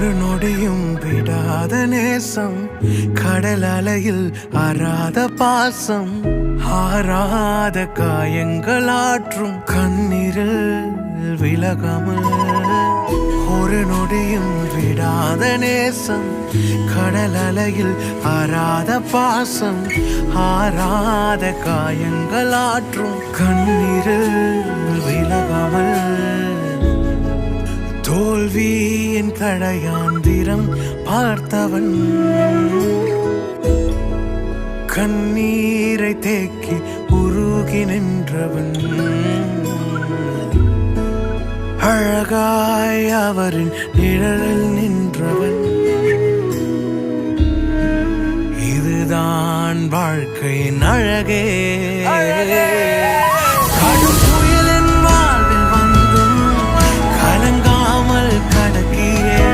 ஒரு நொடியும் விடாத நேசம், கடல் அலையில் அறாத பாசம், ஆறாத காயங்களாற்றும் கண்ணீரில் விலகாமல். ஒரு நொடியும் விடாத நேசம், கடல் அலையில் அறாத பாசம், ஆறாத காயங்களாற்றும் கண்ணீரில் விலகாமல். தோல்வியின் கடையாந்திரம் பார்த்தவன், கண்ணீரை தேக்கி உருகி நின்றவன், அழகாய் அவரின் நிழலில் நின்றவன். இதுதான் வாழ்க்கையின் அழகே.